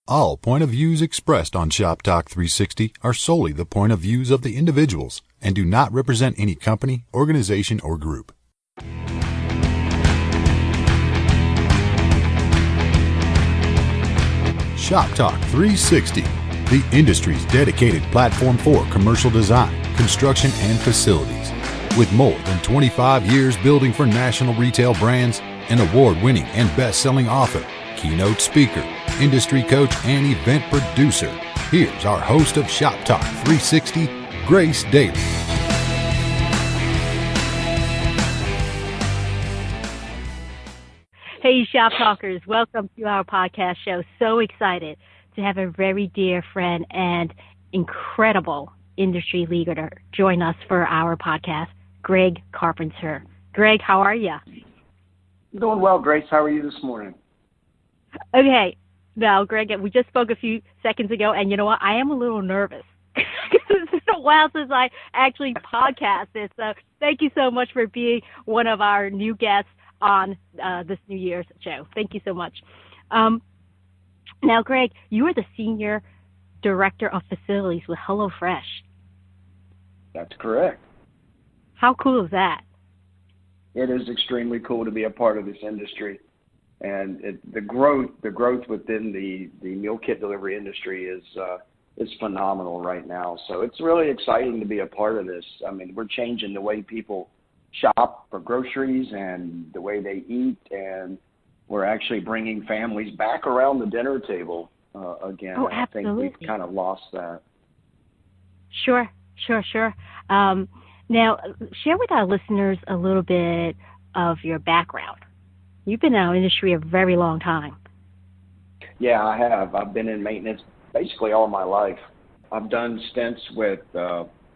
All point of views expressed on ShopTalk 360 are solely the point of views of the individuals and do not represent any company, organization, or group. ShopTalk 360, the industry's dedicated platform for commercial design, construction, and facilities. With more than 25 years building for national retail brands, an award-winning and best-selling author, keynote speaker, industry coach, and event producer, here's our host of ShopTalk 360, Grace Daly. Hey, Shop Talkers, welcome to our podcast show. So excited to have a very dear friend and incredible industry leader join us for our podcast, Greg Carpenter. Greg, how are you? Doing well, Grace. How are you this morning? Okay. Now, Greg, we just spoke a few seconds ago, and you know what? I am a little nervous because it's been a while since I actually podcasted. So thank you so much for being one of our new guests on this New Year's show. Thank you so much. Now, Greg, you are the Senior Director of Facilities with HelloFresh. That's correct. How cool is that? It is extremely cool to be a part of this industry. And the growth within the meal kit delivery industry is phenomenal right now. So it's really exciting to be a part of this. I mean, we're changing the way people shop for groceries and the way they eat, and we're actually bringing families back around the dinner table again. Oh, I think absolutely. we've kind of lost that. Sure. Now, share with our listeners a little bit of your background. You've been in our industry a very long time. Yeah, I have. I've been in maintenance basically all my life. I've done stints with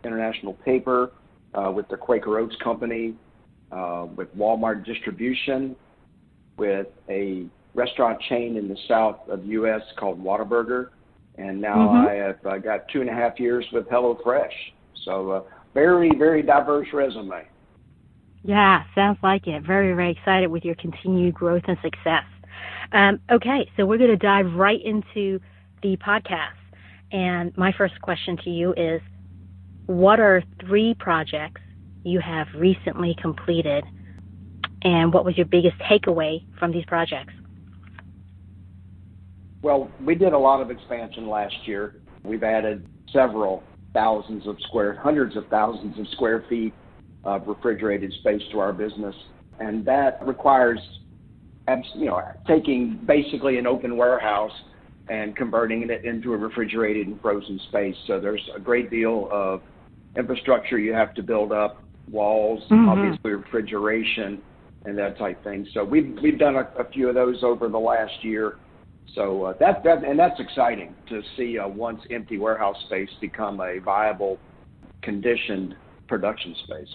International Paper, with the Quaker Oats Company, with Walmart Distribution, with a restaurant chain in the south of the U.S. called Whataburger, and now I have got 2.5 years with HelloFresh. So very, very diverse resume. Yeah, sounds like it. Very, very excited with your continued growth and success. Okay, so we're going to dive right into the podcast. And my first question to you is, what are 3 projects you have recently completed, and what was your biggest takeaway from these projects? Well, we did a lot of expansion last year. We've added several hundreds of thousands of square feet of refrigerated space to our business, and that requires, taking basically an open warehouse and converting it into a refrigerated and frozen space. So there's a great deal of infrastructure you have to build up, walls, obviously refrigeration, and that type thing. So we've done a few of those over the last year. So that's exciting to see a once empty warehouse space become a viable, conditioned production space.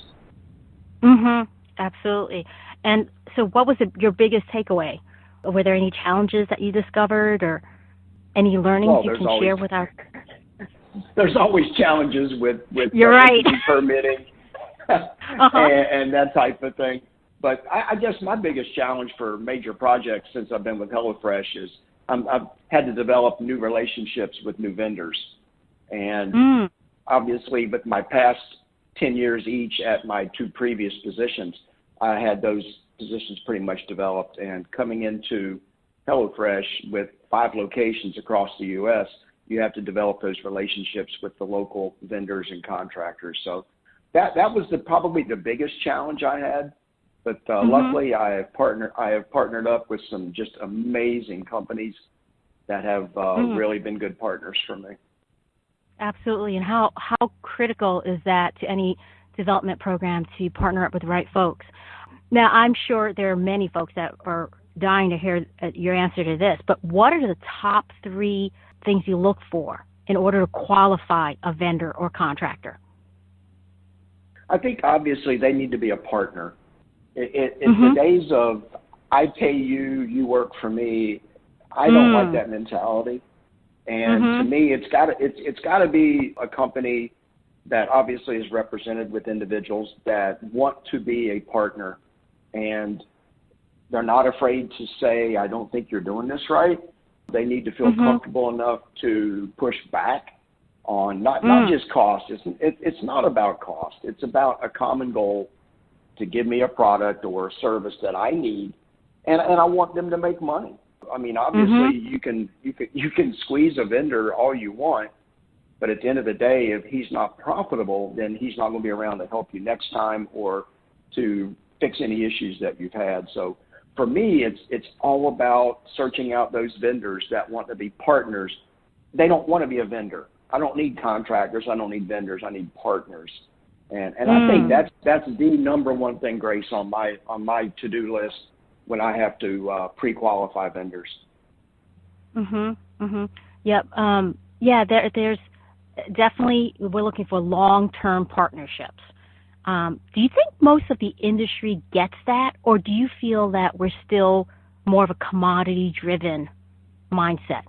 Absolutely. And so what was your biggest takeaway? Were there any challenges that you discovered or any learnings you can share with our... There's always challenges with You're right. permitting and that type of thing. But I guess my biggest challenge for major projects since I've been with HelloFresh is I've had to develop new relationships with new vendors. And obviously with my past 10 years each at my 2 previous positions, I had those positions pretty much developed. And coming into HelloFresh with 5 locations across the U.S., you have to develop those relationships with the local vendors and contractors. So that was probably the biggest challenge I had. But luckily, I have partnered up with some just amazing companies that have really been good partners for me. Absolutely. And how critical is that to any development program to partner up with the right folks? Now, I'm sure there are many folks that are dying to hear your answer to this, but what are the top 3 things you look for in order to qualify a vendor or contractor? I think obviously they need to be a partner. In the days of I pay you, you work for me, I don't like that mentality. And to me, it's got to be a company that obviously is represented with individuals that want to be a partner, and they're not afraid to say, I don't think you're doing this right. They need to feel comfortable enough to push back on not just cost. It's not about cost. It's about a common goal to give me a product or a service that I need, and I want them to make money. I mean, obviously, you can squeeze a vendor all you want, but at the end of the day, if he's not profitable, then he's not going to be around to help you next time or to fix any issues that you've had. So for me, it's all about searching out those vendors that want to be partners. They don't want to be a vendor. I don't need contractors. I don't need vendors. I need partners. And I think that's the number one thing, Grace, on my to-do list when I have to pre-qualify vendors. Yep. There's definitely, we're looking for long-term partnerships. Do you think most of the industry gets that, or do you feel that we're still more of a commodity-driven mindset?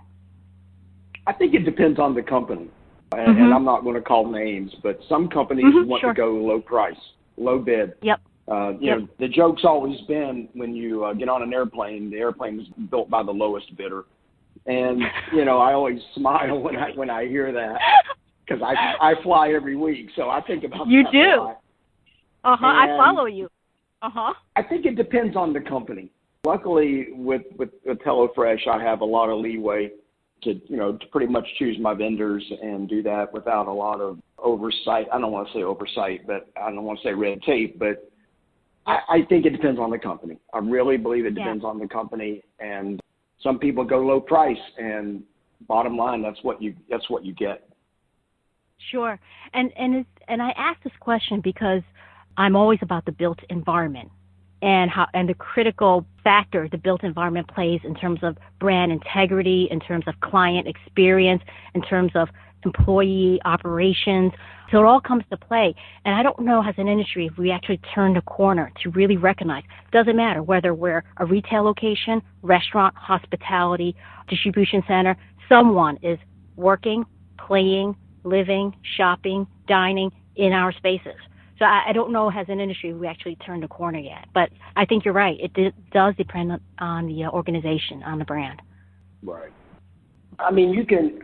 I think it depends on the company, and I'm not going to call names, but some companies want to go low price, low bid. Yep. You know, the joke's always been when you get on an airplane, the airplane is built by the lowest bidder, and you know I always smile when I hear that because I fly every week, so I think about you that do. a lot. I follow you. I think it depends on the company. Luckily, with HelloFresh, I have a lot of leeway to pretty much choose my vendors and do that without a lot of oversight. I don't want to say oversight, but I don't want to say red tape, but I think it depends on the company. I really believe it depends on the company, and some people go low price, and bottom line, that's what you get. Sure, and I ask this question because I'm always about the built environment and the critical factor the built environment plays in terms of brand integrity, in terms of client experience, in terms of employee operations. So it all comes to play. And I don't know as an industry if we actually turned a corner to really recognize, doesn't matter whether we're a retail location, restaurant, hospitality, distribution center, someone is working, playing, living, shopping, dining in our spaces. So I don't know as an industry we actually turned a corner yet. But I think you're right. It does depend on the organization, on the brand. Right. I mean, you can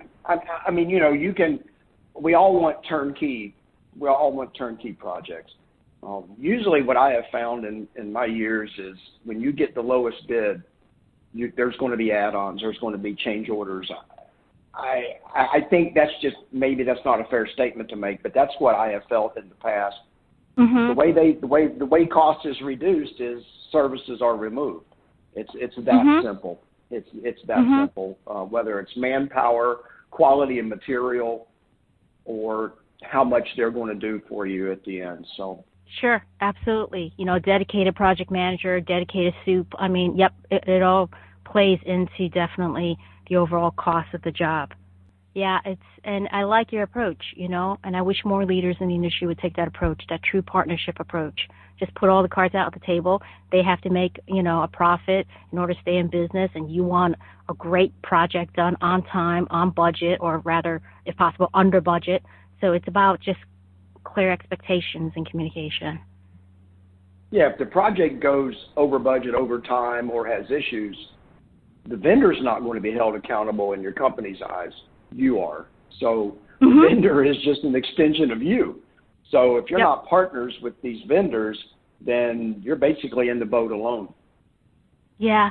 we all want turnkey. We all want turnkey projects. Usually what I have found in my years is when you get the lowest bid, there's going to be add-ons. There's going to be change orders. I think maybe that's not a fair statement to make, but that's what I have felt in the past. The way cost is reduced is services are removed. It's that simple. It's that simple. Whether it's manpower, quality of material, or how much they're going to do for you at the end. So sure, absolutely. Dedicated project manager, dedicated soup. I mean, yep, it all plays into definitely the overall cost of the job. Yeah, and I like your approach, and I wish more leaders in the industry would take that approach, that true partnership approach. Just put all the cards out on the table. They have to make, a profit in order to stay in business, and you want a great project done on time, on budget, or rather, if possible, under budget. So it's about just clear expectations and communication. Yeah, if the project goes over budget, over time, or has issues, the vendor's not going to be held accountable in your company's eyes. You are. So the vendor is just an extension of you. So if you're not partners with these vendors, then you're basically in the boat alone. Yeah,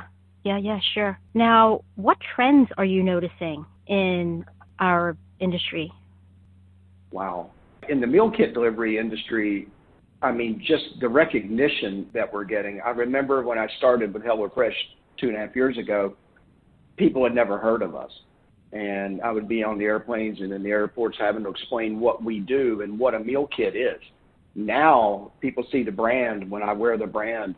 sure. Now, what trends are you noticing in our industry? Wow. In the meal kit delivery industry, I mean, just the recognition that we're getting. I remember when I started with HelloFresh 2.5 years ago, people had never heard of us. And I would be on the airplanes and in the airports having to explain what we do and what a meal kit is. Now people see the brand when I wear the brand,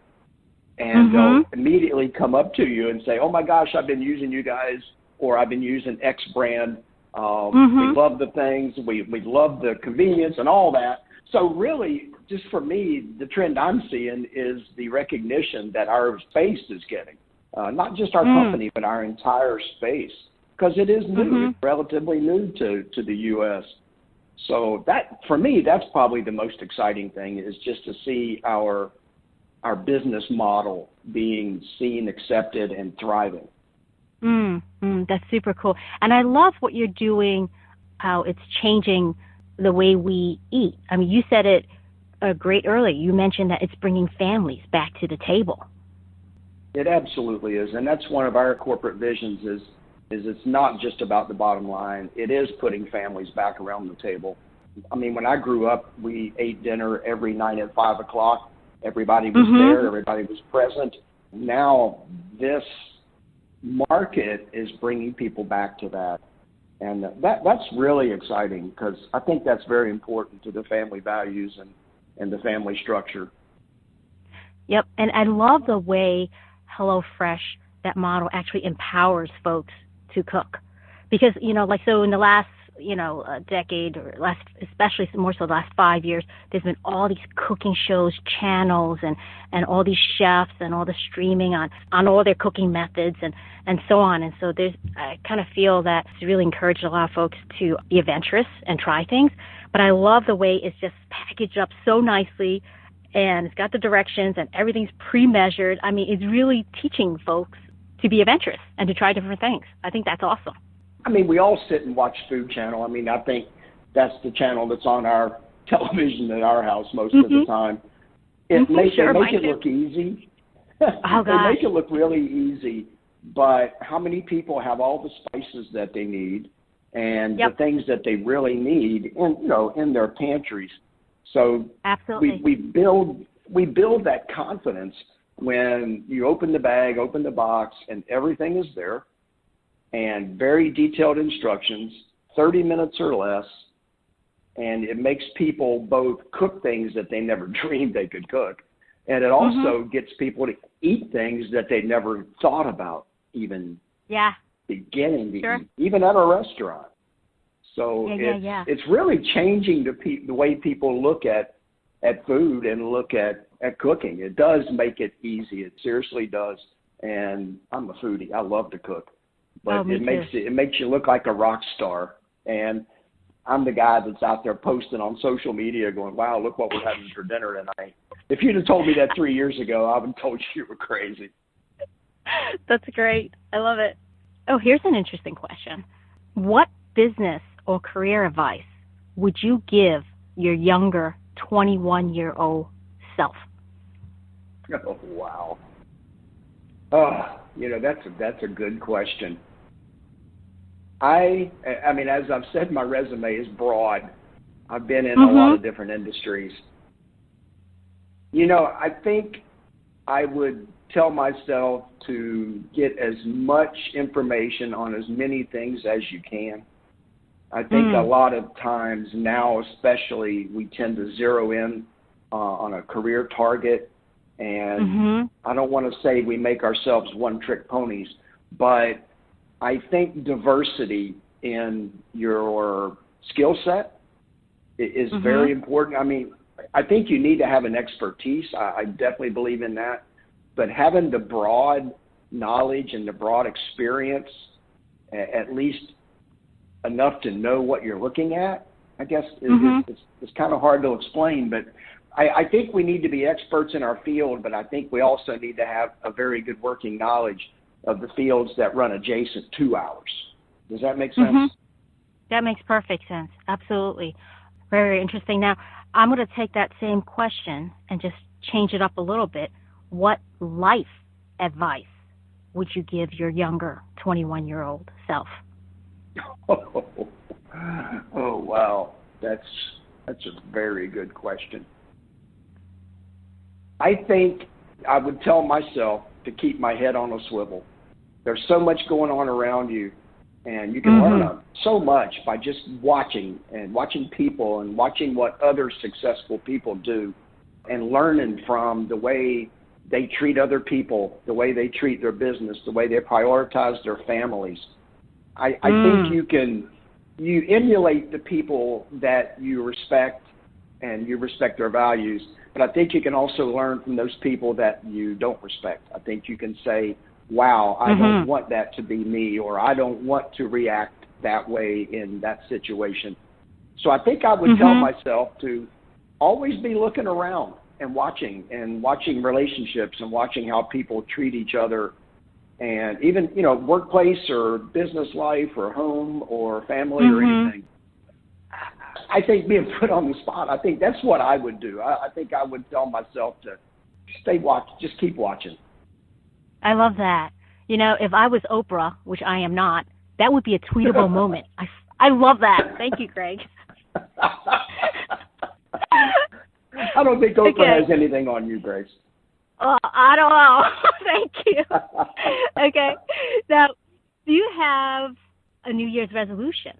and they'll immediately come up to you and say, oh my gosh, I've been using you guys, or I've been using X brand. We love the things. We love the convenience and all that. So really, just for me, the trend I'm seeing is the recognition that our space is getting, not just our company, but our entire space. Because it is new, it's relatively new to the U.S. So that, for me, that's probably the most exciting thing, is just to see our business model being seen, accepted, and thriving. That's super cool. And I love what you're doing, how it's changing the way we eat. I mean, you said it great earlier. You mentioned that it's bringing families back to the table. It absolutely is. And that's one of our corporate visions is it's not just about the bottom line. It is putting families back around the table. I mean, when I grew up, we ate dinner every night at 5 o'clock. Everybody was there. Everybody was present. Now this market is bringing people back to that. And that's really exciting because I think that's very important to the family values and the family structure. Yep. And I love the way HelloFresh, that model, actually empowers folks to cook. Because, like, so in the last, decade, or especially more so the last 5 years, there's been all these cooking shows, channels, and all these chefs and all the streaming on all their cooking methods and so on. And so I kind of feel that it's really encouraged a lot of folks to be adventurous and try things. But I love the way it's just packaged up so nicely, and it's got the directions and everything's pre-measured. I mean, it's really teaching folks to be adventurous and to try different things. I think that's awesome. I mean, we all sit and watch Food Channel. I mean, I think that's the channel that's on our television at our house most of the time. They make it look easy. Oh, gosh. They make it look really easy, but how many people have all the spices that they need and the things that they really need in their pantries? So absolutely, we build that confidence when you open the bag, open the box, and everything is there. And very detailed instructions, 30 minutes or less, and it makes people both cook things that they never dreamed they could cook, and it also gets people to eat things that they never thought about even beginning to eat, even at a restaurant. So it's really changing the way people look at food and look at cooking. It does make it easy. It seriously does. And I'm a foodie. I love to cook. But it makes you look like a rock star. And I'm the guy that's out there posting on social media going, wow, look what we're having for dinner tonight. If you'd have told me that 3 years ago, I would have told you were crazy. That's great. I love it. Oh, here's an interesting question. What business or career advice would you give your younger 21-year-old self? Oh, wow. Oh, that's a good question. I mean, as I've said, my resume is broad. I've been in a lot of different industries. I think I would tell myself to get as much information on as many things as you can. I think a lot of times now, especially, we tend to zero in on a career target. And I don't want to say we make ourselves one-trick ponies, but I think diversity in your skill set is very important. I mean, I think you need to have an expertise. I definitely believe in that. But having the broad knowledge and the broad experience, at least enough to know what you're looking at, I guess it's kind of hard to explain. But I think we need to be experts in our field, but I think we also need to have a very good working knowledge of the fields that run adjacent to ours. Does that make sense? That makes perfect sense. Absolutely. Very interesting. Now, I'm going to take that same question and just change it up a little bit. What life advice would you give your younger 21-year-old self? Oh, wow. That's a very good question. I think I would tell myself to keep my head on a swivel. There's so much going on around you, and you can learn so much by just watching people and watching what other successful people do and learning from the way they treat other people, the way they treat their business, the way they prioritize their families. I think you emulate the people that you respect and you respect their values, but I think you can also learn from those people that you don't respect. I think you can say, wow, I don't want that to be me, or I don't want to react that way in that situation. So I think I would tell myself to always be looking around and watching relationships and watching how people treat each other and even, workplace or business life or home or family or anything. I think being put on the spot, I think that's what I would do. I think I would tell myself to just keep watching. I love that. If I was Oprah, which I am not, that would be a tweetable moment. I love that. Thank you, Greg. I don't think Oprah has anything on you, Grace. I don't know. Thank you. Okay. Now, do you have a New Year's resolution?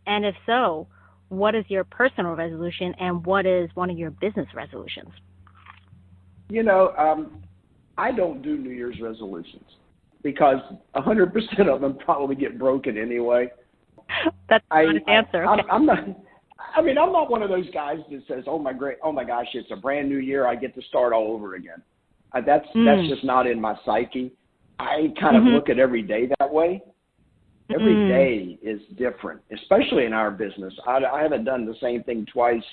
And if so, what is your personal resolution and what is one of your business resolutions? I don't do New Year's resolutions because 100% of them probably get broken anyway. That's not an answer. Okay. I'm not one of those guys that says, oh my gosh, it's a brand new year, I get to start all over again. That's just not in my psyche. I kind of look at every day that way. Every day is different, especially in our business. I haven't done the same thing twice,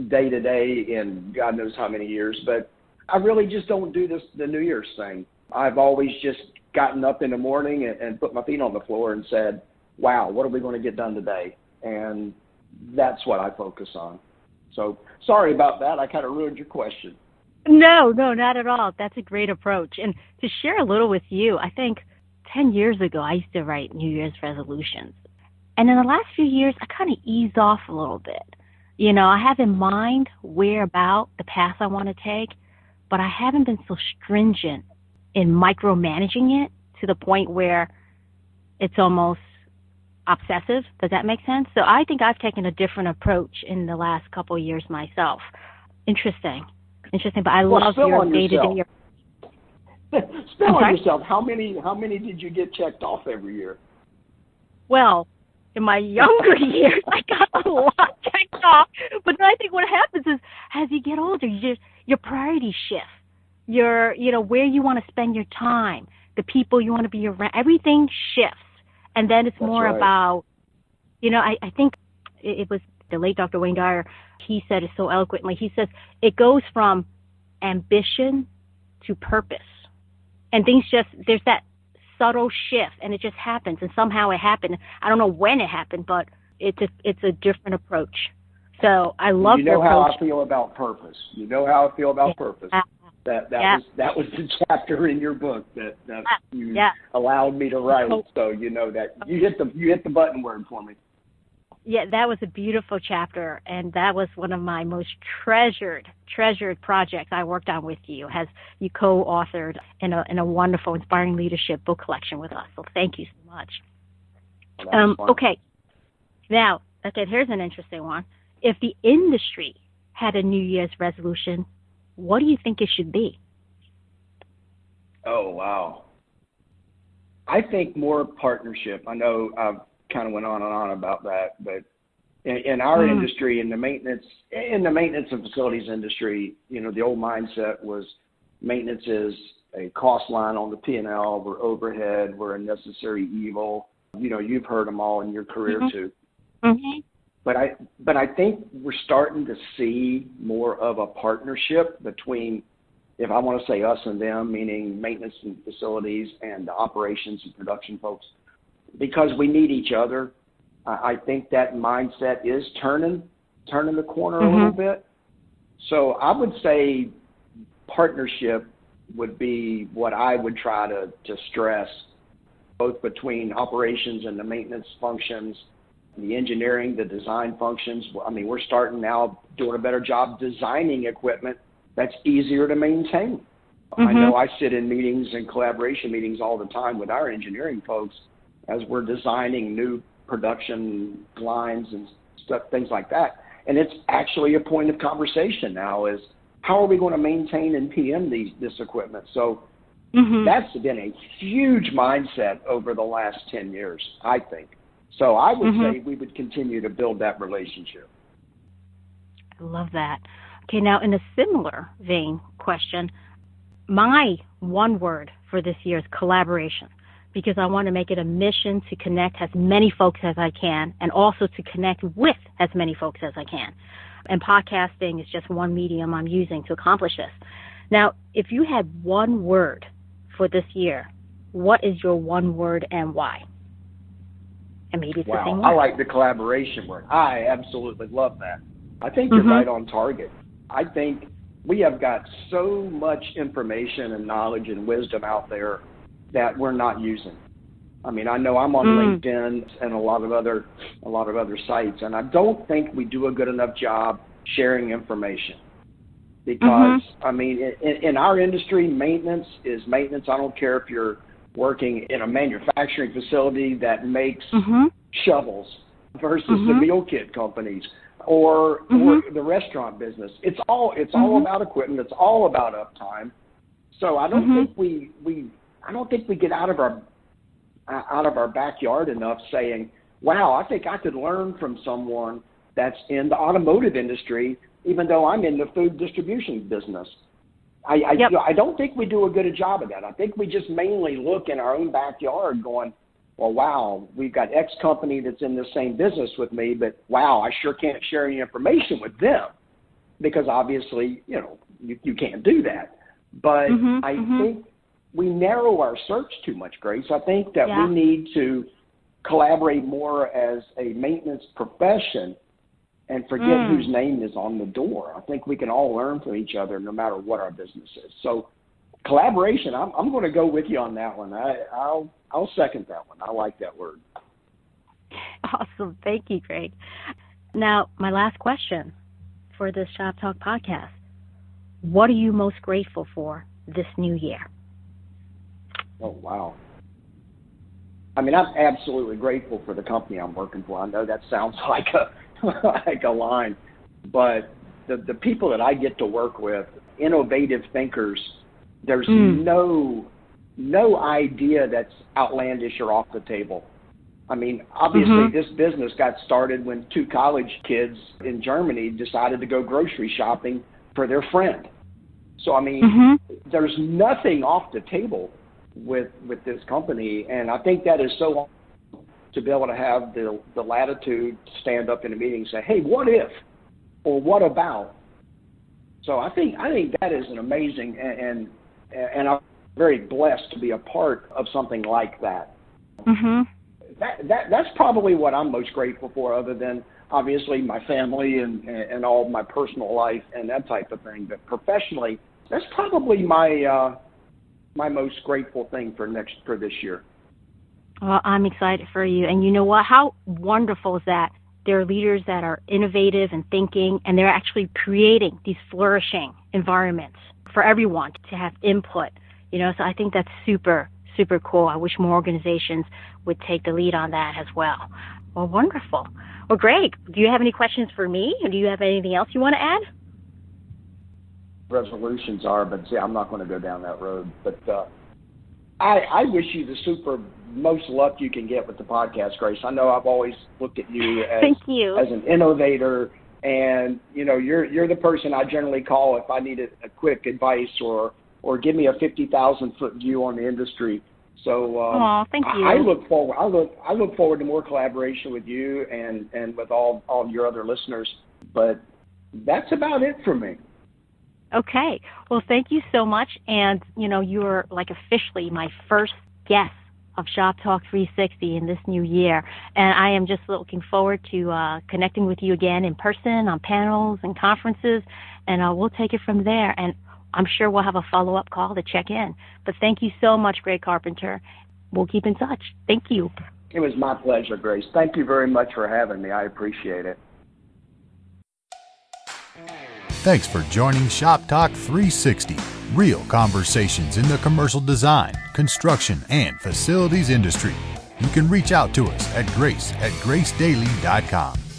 day to day, in God knows how many years, but I really just don't do the New Year's thing. I've always just gotten up in the morning and put my feet on the floor and said, wow, what are we going to get done today? And that's what I focus on. So sorry about that. I kind of ruined your question. No, not at all. That's a great approach. And to share a little with you, I think 10 years ago, I used to write New Year's resolutions. And in the last few years, I kind of eased off a little bit. I have in mind where about the path I want to take, but I haven't been so stringent in micromanaging it to the point where it's almost obsessive. Does that make sense? So I think I've taken a different approach in the last couple of years myself. Interesting, but I love your day-to-day. Spill on yourself. How many did you get checked off every year? Well, in my younger years, I got a lot checked off. But then I think what happens is, as you get older, your priorities shift. Where you want to spend your time, the people you want to be around, everything shifts. And then it's more about, I think it was the late Dr. Wayne Dyer. He said it so eloquently. He says it goes from ambition to purpose. And there's that subtle shift, and it just happens. And somehow it happened. I don't know when it happened, but it's a different approach. So I love your approach. How I feel about purpose. Purpose. That was the chapter in your book that you allowed me to write. So you know that you hit the button word for me. Yeah, that was a beautiful chapter, and that was one of my most treasured projects I worked on with you. As you co-authored in a wonderful, inspiring leadership book collection with us. So thank you so much. Okay, now here's an interesting one. If the industry had a New Year's resolution, what do you think it should be? Oh, wow. I think more partnership. I know I've kind of went on and on about that, but in our industry, in the maintenance and facilities industry, the old mindset was maintenance is a cost line on the P&L. We're overhead. We're a necessary evil. You've heard them all in your career too. Mm-hmm. But I think we're starting to see more of a partnership between, if I want to say us and them, meaning maintenance and facilities and the operations and production folks, because we need each other. I think that mindset is turning the corner a little bit. So I would say partnership would be what I would try to stress, both between operations and the maintenance functions, the engineering, the design functions. I mean, we're starting now doing a better job designing equipment that's easier to maintain. I know I sit in meetings and collaboration meetings all the time with our engineering folks as we're designing new production lines and stuff, things like that. And it's actually a point of conversation now is how are we going to maintain and PM this equipment? So that's been a huge mindset over the last 10 years, I think. So I would say we would continue to build that relationship. I love that. Okay, now in a similar vein question, my one word for this year is collaboration, because I want to make it a mission to connect as many folks as I can and also to connect with as many folks as I can. And podcasting is just one medium I'm using to accomplish this. Now, if you had one word for this year, what is your one word and why? And maybe it's the same word. I like the collaboration word. I absolutely love that. I think you're right on target. I think we have got so much information and knowledge and wisdom out there that we're not using. I mean, I know I'm on LinkedIn and a lot of other sites, and I don't think we do a good enough job sharing information. Because, I mean, in our industry, maintenance is maintenance. I don't care if you're working in a manufacturing facility that makes shovels versus the meal kit companies or the restaurant business. It's all about equipment. It's all about uptime. So I don't think we get out of our backyard enough saying, wow, I think I could learn from someone that's in the automotive industry, even though I'm in the food distribution business. I don't think we do a good job of that. I think we just mainly look in our own backyard going, well, wow, we've got X company that's in the same business with me, but wow, I sure can't share any information with them because obviously, you can't do that. But I think we narrow our search too much, Grace. I think that we need to collaborate more as a maintenance profession and forget whose name is on the door. I think we can all learn from each other no matter what our business is. So collaboration, I'm going to go with you on that one. I'll second that one. I like that word. Awesome. Thank you, Greg. Now, my last question for this Shop Talk podcast. What are you most grateful for this new year? Oh, wow. I mean, I'm absolutely grateful for the company I'm working for. I know that sounds like a line, but the people that I get to work with, innovative thinkers, there's no idea that's outlandish or off the table. I mean, obviously this business got started when two college kids in Germany decided to go grocery shopping for their friend. So, I mean, there's nothing off the table with this company, and I think that is so awesome to be able to have the latitude to stand up in a meeting and say, hey, what if, or what about? So I think that is an amazing, and I'm very blessed to be a part of something like that. That's probably what I'm most grateful for, other than obviously my family and all of my personal life and that type of thing. But professionally, that's probably my most grateful thing for this year. Well, I'm excited for you. And you know what? How wonderful is that? There are leaders that are innovative and thinking, and they're actually creating these flourishing environments for everyone to have input. So I think that's super, super cool. I wish more organizations would take the lead on that as well. Well, wonderful. Well, Greg, do you have any questions for me? Or do you have anything else you want to add? Resolutions are, but see, I'm not going to go down that road. But I wish you the most luck you can get with the podcast, Grace. I know I've always looked at you as Thank you. As an innovator, and you're the person I generally call if I need a quick advice or give me a 50,000-foot view on the industry. So thank you. I look forward to more collaboration with you and with all your other listeners. But that's about it for me. Okay. Well, thank you so much. And, you're like officially my first guest of Shop Talk 360 in this new year. And I am just looking forward to connecting with you again in person on panels and conferences. And we'll take it from there. And I'm sure we'll have a follow-up call to check in. But thank you so much, Greg Carpenter. We'll keep in touch. Thank you. It was my pleasure, Grace. Thank you very much for having me. I appreciate it. Thanks for joining Shop Talk 360, real conversations in the commercial design, construction, and facilities industry. You can reach out to us at grace@gracedaily.com.